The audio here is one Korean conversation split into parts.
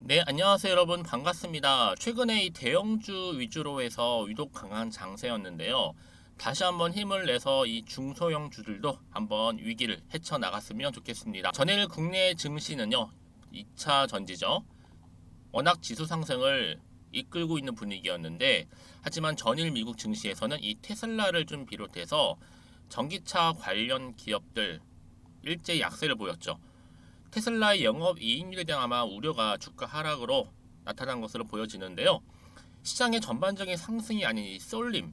네, 안녕하세요 여러분. 반갑습니다. 최근에 이 대형주 위주로 해서 유독 강한 장세였는데요. 다시 한번 힘을 내서 이 중소형 주들도 한번 위기를 헤쳐나갔으면 좋겠습니다. 전일 국내 증시는요, 2차 전지죠. 워낙 지수 상승을 이끌고 있는 분위기였는데, 하지만 전일 미국 증시에서는 이 테슬라를 좀 비롯해서 전기차 관련 기업들 일제히 약세를 보였죠. 테슬라의 영업이익률에 대한 아마 우려가 주가 하락으로 나타난 것으로 보여지는데요. 시장의 전반적인 상승이 아닌 이 쏠림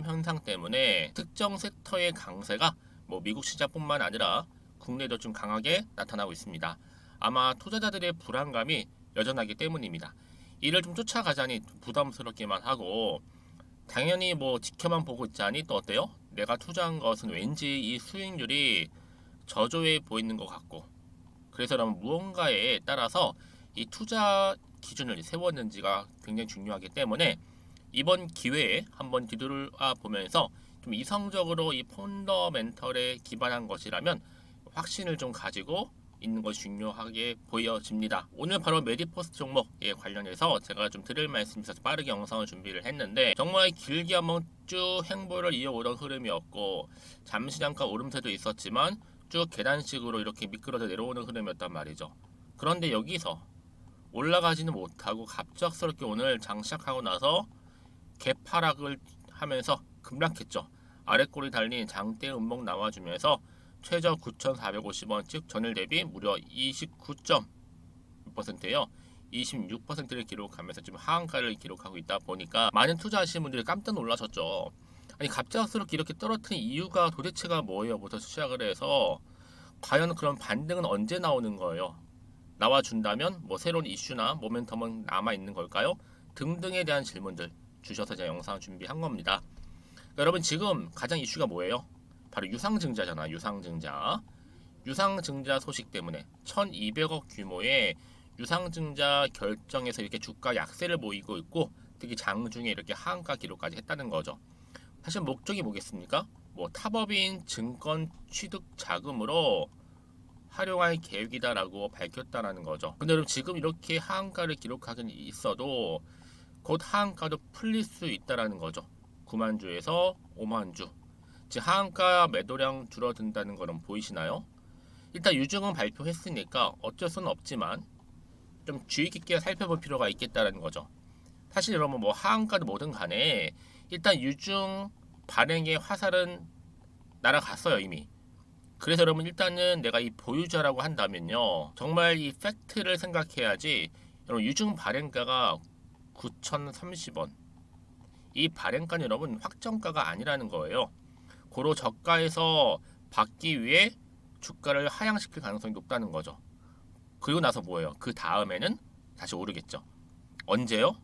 현상 때문에 특정 섹터의 강세가 미국 시장뿐만 아니라 국내도 좀 강하게 나타나고 있습니다. 아마 투자자들의 불안감이 여전하기 때문입니다. 이를 좀 쫓아가자니 부담스럽기만 하고, 당연히 지켜만 보고 있자니 또 어때요? 내가 투자한 것은 왠지 이 수익률이 저조해 보이는 것 같고, 그래서 그러면 무언가에 따라서 이 투자 기준을 세웠는지가 굉장히 중요하기 때문에 이번 기회에 한번 뒤돌아 보면서 좀 이성적으로 이 펀더멘털에 기반한 것이라면 확신을 좀 가지고 있는 것이 중요하게 보여집니다. 오늘 바로 메디포스트 종목에 관련해서 제가 좀 드릴 말씀이 있어서 빠르게 영상을 준비를 했는데, 정말 길게 한번 쭉 행보를 이어오던 흐름이었고, 잠시 잠깐 오름세도 있었지만 쭉 계단식으로 이렇게 미끄러져 내려오는 흐름이었단 말이죠. 그런데 여기서 올라가지는 못하고 갑작스럽게 오늘 장시작하고 나서 개파락을 하면서 급락했죠. 아랫골이 달린 장대 음봉 나와주면서 최저 9,450원, 즉 전일 대비 무려 29.6%예요. 26%를 기록하면서 지금 하한가를 기록하고 있다 보니까 많은 투자하시는 분들이 깜짝 놀라셨죠. 아니, 갑작스럽게 이렇게 떨어뜨린 이유가 도대체가 뭐예요?부터 시작을 해서 과연 그런 반등은 언제 나오는 거예요? 나와준다면 새로운 이슈나 모멘텀은 남아있는 걸까요? 등등에 대한 질문들 주셔서 제가 영상을 준비한 겁니다. 그러니까 여러분, 지금 가장 이슈가 뭐예요? 바로 유상증자잖아. 유상증자 소식 때문에 1200억 규모의 유상증자 결정에서 이렇게 주가 약세를 보이고 있고, 특히 장중에 이렇게 하한가 기록까지 했다는 거죠. 사실 목적이 뭐겠습니까? 타법인 증권 취득 자금으로 활용할 계획이다라고 밝혔다라는 거죠. 근데 여러분, 지금 이렇게 하한가를 기록하긴 있어도 곧 하한가도 풀릴 수 있다라는 거죠. 9만 주에서 5만 주. 즉 하한가 매도량 줄어든다는 거는 보이시나요? 일단 유증은 발표했으니까 어쩔 수는 없지만 좀 주의 깊게 살펴볼 필요가 있겠다라는 거죠. 사실 여러분, 하한가도 뭐든 간에 일단 유증 발행의 화살은 날아갔어요 이미. 그래서 여러분, 일단은 내가 이 보유자라고 한다면요, 정말 이 팩트를 생각해야지. 여러분, 유증 발행가가 9,030원, 이 발행가는 여러분 확정가가 아니라는 거예요. 고로 저가에서 받기 위해 주가를 하향시킬 가능성이 높다는 거죠. 그리고 나서 뭐예요? 그 다음에는 다시 오르겠죠. 언제요?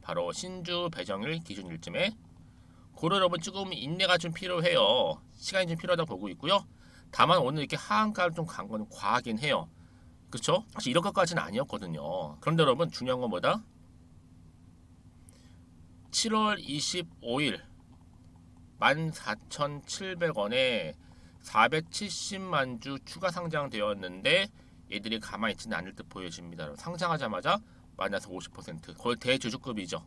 바로 신주 배정일 기준일쯤에. 고로 여러분, 조금 인내가 좀 필요해요. 시간이 좀 필요하다 보고 있고요. 다만 오늘 이렇게 하한가를 좀 간 건 과하긴 해요. 그렇죠? 사실 이럴 것까지는 아니었거든요. 그런데 여러분, 중요한 건 뭐다? 7월 25일 14,700원에 470만 주 추가 상장되었는데 얘들이 가만히 있지는 않을 듯 보여집니다. 상장하자마자 마이너스 50%, 거의 대주주급이죠.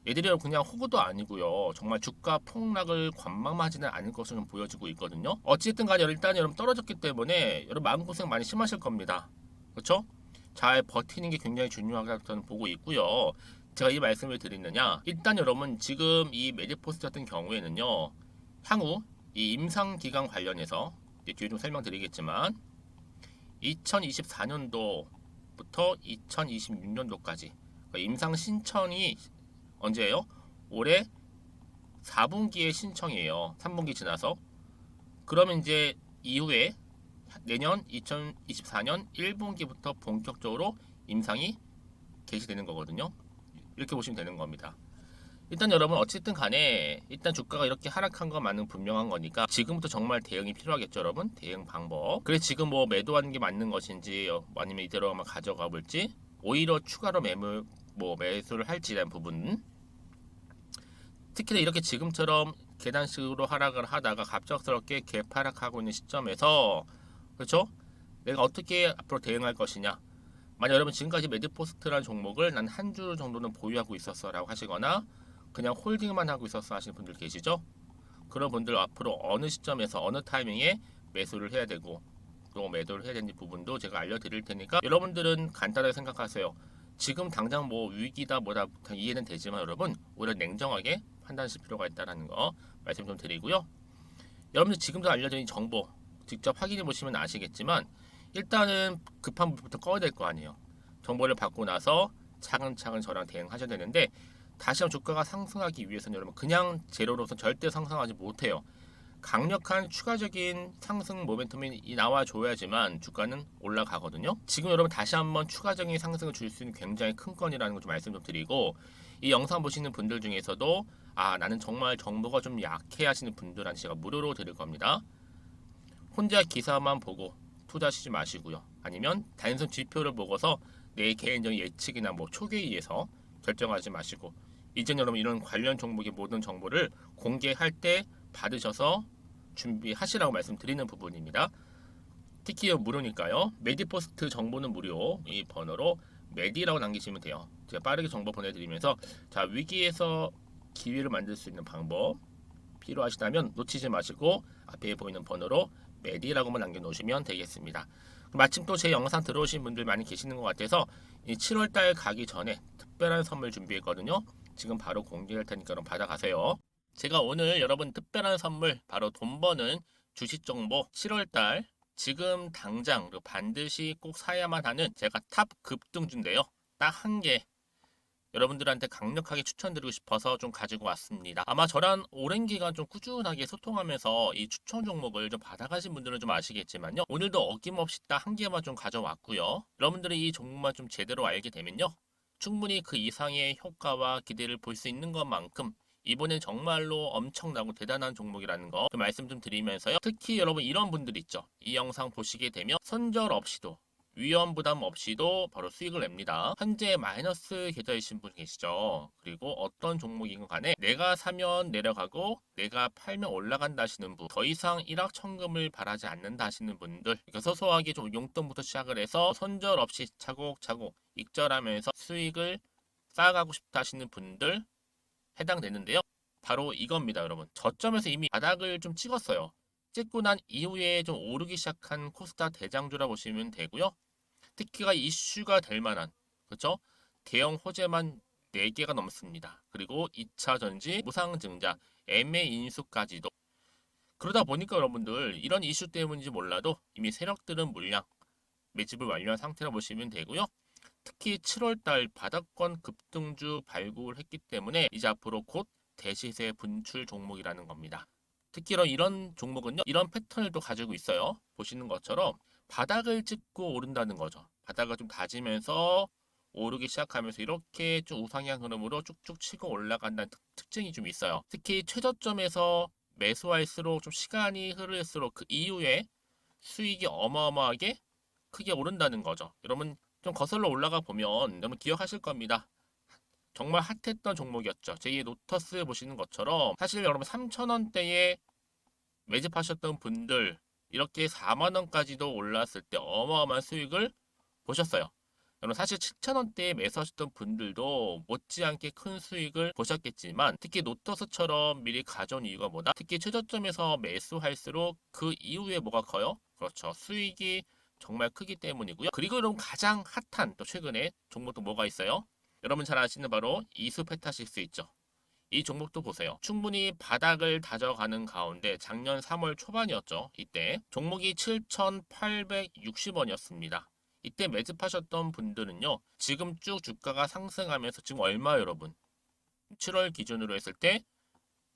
얘들이 그냥 호구도 아니고요. 정말 주가 폭락을 관망하지는 않을 것으로 보여지고 있거든요. 어쨌든 간에 일단 여러분, 떨어졌기 때문에 여러분 마음고생 많이 심하실 겁니다. 그렇죠? 잘 버티는 게 굉장히 중요하다고 저는 보고 있고요. 제가 이 말씀을 드리느냐, 일단 여러분, 지금 이 메디포스트 같은 경우에는요, 향후 이 임상기간 관련해서 뒤에 좀 설명드리겠지만 2024년도부터 2026년도까지 임상 신청이 언제예요? 올해 4분기에 신청이에요. 3분기 지나서. 그러면 이제 이후에 내년 2024년 1분기부터 본격적으로 임상이 개시되는 거거든요. 이렇게 보시면 되는 겁니다. 일단 여러분, 어쨌든 간에 일단 주가가 이렇게 하락한 것만은 분명한 거니까 지금부터 정말 대응이 필요하겠죠 여러분. 대응 방법. 그래, 지금 매도하는 게 맞는 것인지, 아니면 이대로 한번 가져가 볼지, 오히려 추가로 매수를 할지에 대한 부분. 특히나 이렇게 지금처럼 계단식으로 하락을 하다가 갑작스럽게 개파락하고 있는 시점에서, 그렇죠? 내가 어떻게 앞으로 대응할 것이냐, 만약 여러분 지금까지 매드포스트라는 종목을 난 한 주 정도는 보유하고 있었어 라고 하시거나 그냥 홀딩만 하고 있었어 하시는 분들 계시죠? 그런 분들 앞으로 어느 시점에서 어느 타이밍에 매수를 해야 되고 또 매도를 해야 되는 부분도 제가 알려드릴 테니까 여러분들은 간단하게 생각하세요. 지금 당장 뭐 위기다 뭐다 이해는 되지만 여러분 오히려 냉정하게 판단하실 필요가 있다는 거 말씀 좀 드리고요. 여러분들 지금도 알려드린 정보 직접 확인해 보시면 아시겠지만 일단은 급한 부분부터 꺼야 될 거 아니에요. 정보를 받고 나서 차근차근 저랑 대응하셔야 되는데 다시 한번 주가가 상승하기 위해서는 여러분 그냥 제로로서 절대 상승하지 못해요. 강력한 추가적인 상승 모멘텀이 나와줘야지만 주가는 올라가거든요. 지금 여러분 다시 한번 추가적인 상승을 줄 수 있는 굉장히 큰 건이라는 걸 좀 말씀 좀 드리고 이 영상 보시는 분들 중에서도 나는 정말 정보가 좀 약해 하시는 분들한테 제가 무료로 드릴 겁니다. 혼자 기사만 보고 투자하시지 마시고요. 아니면 단순 지표를 보고서 내 개인적인 예측이나 뭐 초계의에서 결정하지 마시고 이전 여러분 이런 관련 종목의 모든 정보를 공개할 때 받으셔서 준비하시라고 말씀드리는 부분입니다. 특히 무료니까요. 메디포스트 정보는 무료. 이 번호로 메디라고 남기시면 돼요. 제가 빠르게 정보 보내드리면서 자 위기에서 기회를 만들 수 있는 방법 필요하시다면 놓치지 마시고 앞에 보이는 번호로 메디라고만 남겨놓으시면 되겠습니다. 마침 또 제 영상 들어오신 분들 많이 계시는 것 같아서 이 7월달 가기 전에 특별한 선물 준비했거든요. 지금 바로 공개할 테니까 그럼 받아가세요. 제가 오늘 여러분 특별한 선물 바로 돈 버는 주식 정보 7월달 지금 당장 반드시 꼭 사야만 하는 제가 탑 급등주인데요. 딱 한 개 여러분들한테 강력하게 추천드리고 싶어서 좀 가지고 왔습니다. 아마 저랑 오랜 기간 좀 꾸준하게 소통하면서 이 추천 종목을 좀 받아가신 분들은 좀 아시겠지만요. 오늘도 어김없이 딱 한 개만 좀 가져왔고요. 여러분들이 이 종목만 좀 제대로 알게 되면요. 충분히 그 이상의 효과와 기대를 볼 수 있는 것만큼 이번엔 정말로 엄청나고 대단한 종목이라는 거 말씀 좀 드리면서요. 특히 여러분 이런 분들 있죠. 이 영상 보시게 되면 손절 없이도 위험 부담 없이도 바로 수익을 냅니다. 현재 마이너스 계좌이신 분 계시죠? 그리고 어떤 종목이건 간에 내가 사면 내려가고 내가 팔면 올라간다 하시는 분, 더 이상 일확천금을 바라지 않는다 하시는 분들, 그러니까 소소하게 좀 용돈부터 시작을 해서 손절 없이 차곡차곡 익절하면서 수익을 쌓아가고 싶다 하시는 분들 해당되는데요. 바로 이겁니다, 여러분. 저점에서 이미 바닥을 좀 찍었어요. 찍고 난 이후에 좀 오르기 시작한 코스닥 대장주라 보시면 되고요. 특히가 이슈가 될 만한 그렇죠? 대형 호재만 4개가 넘습니다. 그리고 2차 전지, 무상증자, MA 인수까지도. 그러다 보니까 여러분들 이런 이슈 때문인지 몰라도 이미 세력들은 물량 매집을 완료한 상태라 보시면 되고요. 특히 7월달 바닥권 급등주 발굴을 했기 때문에 이제 앞으로 곧 대시세 분출 종목이라는 겁니다. 특히 이런 종목은요, 이런 패턴을 또 가지고 있어요. 보시는 것처럼 바닥을 찍고 오른다는 거죠. 바닥을 좀 다지면서 오르기 시작하면서 이렇게 좀 우상향 흐름으로 쭉쭉 치고 올라간다는 특징이 좀 있어요. 특히 최저점에서 매수할수록 좀 시간이 흐를수록 그 이후에 수익이 어마어마하게 크게 오른다는 거죠. 여러분 좀 거슬러 올라가 보면 여러분 기억하실 겁니다. 정말 핫했던 종목이었죠. 제2의 노터스 보시는 것처럼 사실 여러분 3,000원대에 매집하셨던 분들 이렇게 4만 원까지도 올랐을 때 어마어마한 수익을 보셨어요. 여러분 사실 7,000원대에 매수하셨던 분들도 못지않게 큰 수익을 보셨겠지만 특히 노터스처럼 미리 가져온 이유가 뭐다? 특히 최저점에서 매수할수록 그 이후에 뭐가 커요? 그렇죠. 수익이 정말 크기 때문이고요. 그리고 여러분 가장 핫한 또 최근에 종목도 뭐가 있어요? 여러분 잘 아시는 바로 이수페타시스 있죠. 이 종목도 보세요. 충분히 바닥을 다져가는 가운데 작년 3월 초반이었죠. 이때 종목이 7,860원이었습니다. 이때 매집하셨던 분들은요. 지금 쭉 주가가 상승하면서 지금 얼마 여러분? 7월 기준으로 했을 때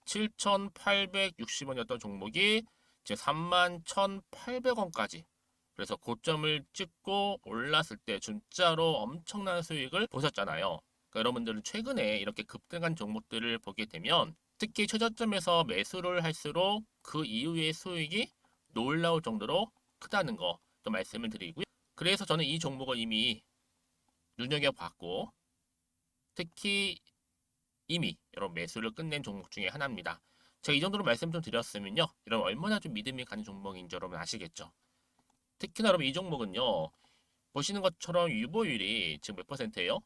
7,860원이었던 종목이 이제 31,800원까지 그래서 고점을 찍고 올랐을 때 진짜로 엄청난 수익을 보셨잖아요. 그러니까 여러분들은 최근에 이렇게 급등한 종목들을 보게 되면 특히 최저점에서 매수를 할수록 그 이후의 수익이 놀라울 정도로 크다는 거 또 말씀을 드리고요. 그래서 저는 이 종목을 이미 눈여겨봤고 특히 이미 여러분 매수를 끝낸 종목 중에 하나입니다. 제가 이 정도로 말씀 좀 드렸으면요. 여러분 얼마나 좀 믿음이 가는 종목인지 여러분 아시겠죠? 특히나 여러분 이 종목은요. 보시는 것처럼 유보율이 지금 몇 퍼센트예요?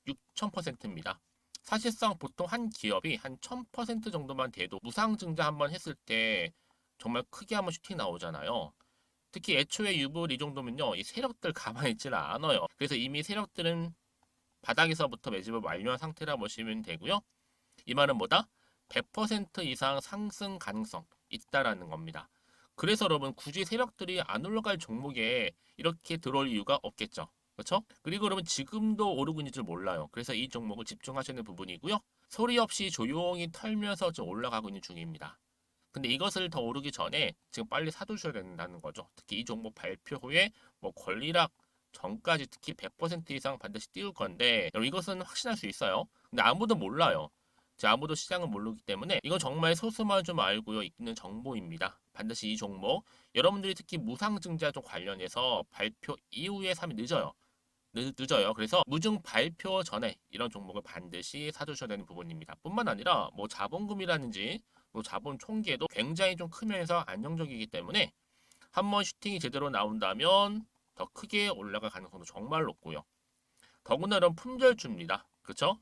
6,000%입니다. 사실상 보통 한 기업이 한 1000% 정도만 돼도 무상증자 한번 했을 때 정말 크게 한번 슈팅 나오잖아요. 특히 애초에 유불 이 정도면요, 이 세력들 가만히 있지는 않아요. 그래서 이미 세력들은 바닥에서부터 매집을 완료한 상태라 보시면 되고요. 이 말은 뭐다? 100% 이상 상승 가능성 있다라는 겁니다. 그래서 여러분 굳이 세력들이 안 올라갈 종목에 이렇게 들어올 이유가 없겠죠. 그렇죠? 그리고 여러분 지금도 오르고 있는 줄 몰라요. 그래서 이 종목을 집중하시는 부분이고요. 소리 없이 조용히 털면서 좀 올라가고 있는 중입니다. 근데 이것을 더 오르기 전에 지금 빨리 사두셔야 된다는 거죠. 특히 이 종목 발표 후에 뭐 권리락 전까지 특히 100% 이상 반드시 띄울 건데 여러분 이것은 확신할 수 있어요. 근데 아무도 몰라요. 아무도 시장을 모르기 때문에 이건 정말 소수만 좀 알고요 있는 정보입니다. 반드시 이 종목 여러분들이 특히 무상증자 쪽 관련해서 발표 이후에 사면 늦어요. 늦어요. 그래서 무증 발표 전에 이런 종목을 반드시 사두셔야 되는 부분입니다. 뿐만 아니라 뭐 자본금이라든지 뭐 자본 총계도 굉장히 좀 크면서 안정적이기 때문에 한번 슈팅이 제대로 나온다면 더 크게 올라갈 가능성도 정말 높고요. 더구나 이런 품절주입니다. 그렇죠?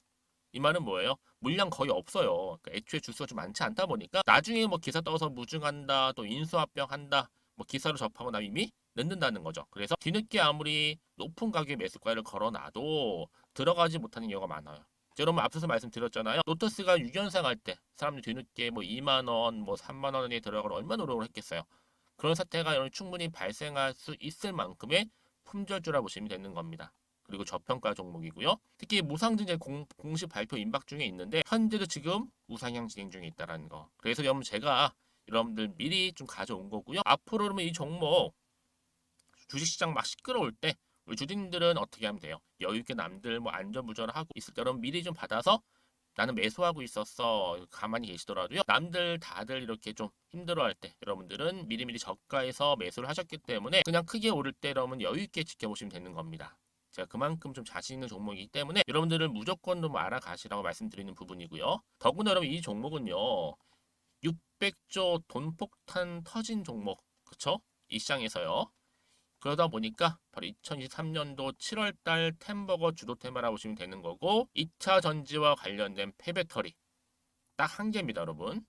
이 말은 뭐예요? 물량 거의 없어요. 그러니까 애초에 주수가 좀 많지 않다 보니까 나중에 뭐 기사 떠서 무증한다, 또 인수합병한다, 뭐 기사로 접하고 나면 이미 늦는다는 거죠. 그래서 뒤늦게 아무리 높은 가격의 매수가를 걸어놔도 들어가지 못하는 경우가 많아요. 여러분 앞서서 말씀드렸잖아요. 로터스가 6연상 할 때 사람들이 뒤늦게 뭐 2만 원, 뭐 3만 원에 들어가러 얼마나 노력을 했겠어요. 그런 사태가 여러분 충분히 발생할 수 있을 만큼의 품절주라 보시면 되는 겁니다. 그리고 저평가 종목이고요. 특히 무상증자 공식 발표 임박 중에 있는데 현재도 지금 우상향 진행 중에 있다는 거. 그래서 여러분 제가 여러분들 미리 좀 가져온 거고요. 앞으로 그러면 이 종목 주식시장 막 시끄러울 때 우리 주주님들은 어떻게 하면 돼요? 여유 있게 남들 뭐 안전무전하고 있을 때 여러분 미리 좀 받아서 나는 매수하고 있었어. 가만히 계시더라도요. 남들 다들 이렇게 좀 힘들어할 때 여러분들은 미리미리 저가에서 매수를 하셨기 때문에 그냥 크게 오를 때 여러분 여유 있게 지켜보시면 되는 겁니다. 제가 그만큼 좀 자신 있는 종목이기 때문에 여러분들은 무조건 좀 알아가시라고 말씀드리는 부분이고요. 더구나 여러분 이 종목은요. 600조 돈폭탄 터진 종목. 그쵸? 이 시장에서요. 그러다 보니까 바로 2023년도 7월달 템버거 주도 테마라 보시면 되는 거고 2차 전지와 관련된 폐배터리 딱 한 개입니다 여러분.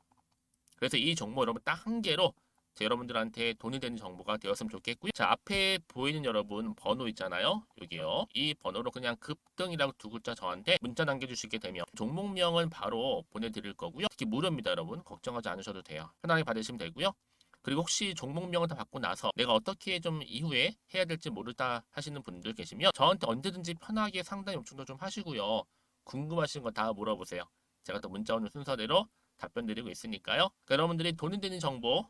그래서 이 정보 여러분 딱 한 개로 여러분들한테 돈이 되는 정보가 되었으면 좋겠고요. 자 앞에 보이는 여러분 번호 있잖아요. 여기요. 이 번호로 그냥 급등이라고 두 글자 저한테 문자 남겨주시게 되면 종목명은 바로 보내드릴 거고요. 특히 무료입니다 여러분. 걱정하지 않으셔도 돼요. 편하게 받으시면 되고요. 그리고 혹시 종목명을 다 받고 나서 내가 어떻게 좀 이후에 해야 될지 모르다 하시는 분들 계시면 저한테 언제든지 편하게 상담 요청도 좀 하시고요. 궁금하신 거 다 물어보세요. 제가 또 문자 오는 순서대로 답변 드리고 있으니까요. 그러니까 여러분들이 돈이 되는 정보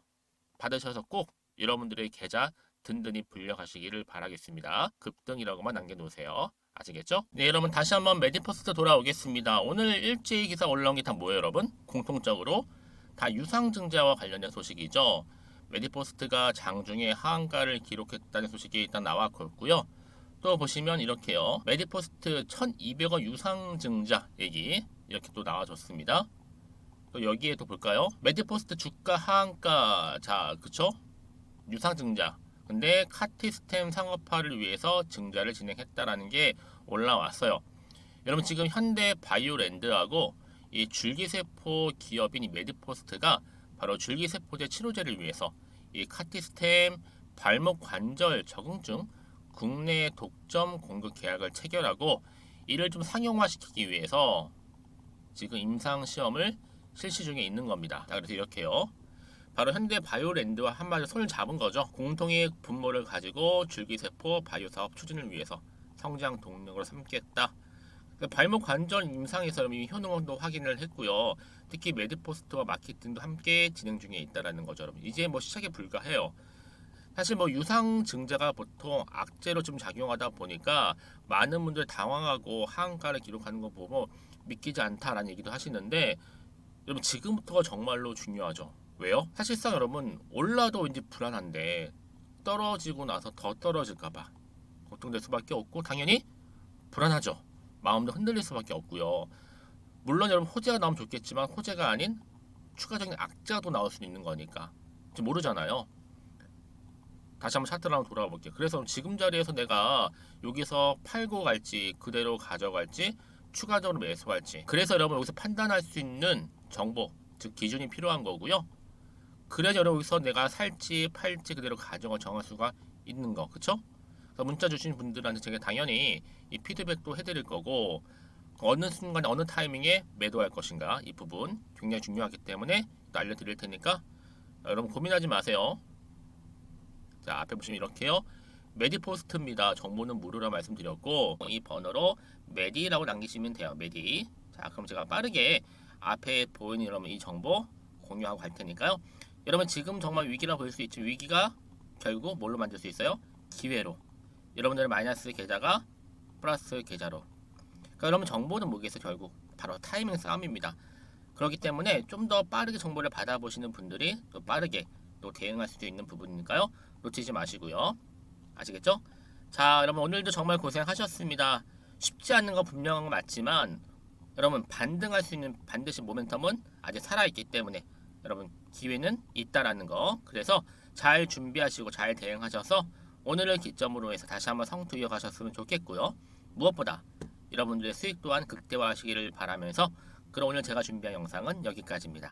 받으셔서 꼭 여러분들의 계좌 든든히 불려가시기를 바라겠습니다. 급등이라고만 남겨놓으세요. 아시겠죠? 네, 여러분 다시 한번 메디포스트 돌아오겠습니다. 오늘 일제히 기사 올라온 게 다 뭐예요, 여러분? 공통적으로 다 유상증자와 관련된 소식이죠. 메디포스트가 장중에 하한가를 기록했다는 소식이 일단 나왔고요. 또 보시면 이렇게요. 메디포스트 1200원 유상증자 얘기 이렇게 또 나와줬습니다. 또 여기에 또 볼까요? 메디포스트 주가 하한가 자 그쵸? 유상증자 근데 카티스템 상업화를 위해서 증자를 진행했다라는 게 올라왔어요. 여러분 지금 현대 바이오랜드하고 이 줄기세포 기업인 이 메디포스트가 바로 줄기세포제 치료제를 위해서 이 카티스템 발목 관절 적응증 국내 독점 공급 계약을 체결하고 이를 좀 상용화시키기 위해서 지금 임상 시험을 실시 중에 있는 겁니다. 자, 그래서 이렇게요. 바로 현대 바이오랜드와 한마디로 손을 잡은 거죠. 공통의 분모를 가지고 줄기세포 바이오 사업 추진을 위해서 성장 동력으로 삼겠다. 발목 관절 임상에서 이미 효능도 확인을 했고요. 특히 메디포스트와 마케팅도 함께 진행 중에 있다라는 거죠, 여러분. 이제 뭐 시작에 불과해요. 사실 뭐 유상 증자가 보통 악재로 좀 작용하다 보니까 많은 분들 당황하고 하한가를 기록하는 거 보고 믿기지 않다라는 얘기도 하시는데 여러분 지금부터가 정말로 중요하죠. 왜요? 사실상 여러분 올라도 이제 불안한데 떨어지고 나서 더 떨어질까봐 걱정될 수밖에 없고 당연히 불안하죠. 마음도 흔들릴 수밖에 없고요. 물론 여러분 호재가 나오면 좋겠지만 호재가 아닌 추가적인 악재가 또 나올 수도 있는 거니까 지금 모르잖아요. 다시 한번 차트를 한번 돌아가 볼게요. 그래서 지금 자리에서 내가 여기서 팔고 갈지 그대로 가져갈지 추가적으로 매수할지, 그래서 여러분 여기서 판단할 수 있는 정보, 즉 기준이 필요한 거고요. 그래서 여러분 여기서 내가 살지 팔지 그대로 가져가 정할 수가 있는 거, 그쵸? 그래서 문자 주신 분들한테 제가 당연히 이 피드백도 해드릴 거고, 어느 순간에 어느 타이밍에 매도할 것인가, 이 부분 굉장히 중요하기 때문에 또 알려드릴 테니까 여러분 고민하지 마세요. 자, 앞에 보시면 이렇게요. 메디포스트입니다. 정보는 무료라 말씀드렸고, 이 번호로 메디라고 남기시면 돼요. 메디. 자, 그럼 제가 빠르게 앞에 보이는 여러분 이 정보 공유하고 갈 테니까요. 여러분 지금 정말 위기라 볼 수 있죠. 위기가 결국 뭘로 만들 수 있어요? 기회로. 여러분들의 마이너스 계좌가 플러스 계좌로. 그러니까 여러분 정보는 뭐겠어요? 결국 바로 타이밍 싸움입니다. 그렇기 때문에 좀 더 빠르게 정보를 받아보시는 분들이 또 빠르게 또 대응할 수도 있는 부분이니까요. 놓치지 마시고요. 아시겠죠? 자, 여러분 오늘도 정말 고생하셨습니다. 쉽지 않은 거 분명한 건 맞지만 여러분 반등할 수 있는 반드시 모멘텀은 아직 살아있기 때문에 여러분 기회는 있다라는 거. 그래서 잘 준비하시고 잘 대응하셔서 오늘을 기점으로 해서 다시 한번 성투 이어가셨으면 좋겠고요. 무엇보다 여러분들의 수익 또한 극대화하시기를 바라면서, 그럼 오늘 제가 준비한 영상은 여기까지입니다.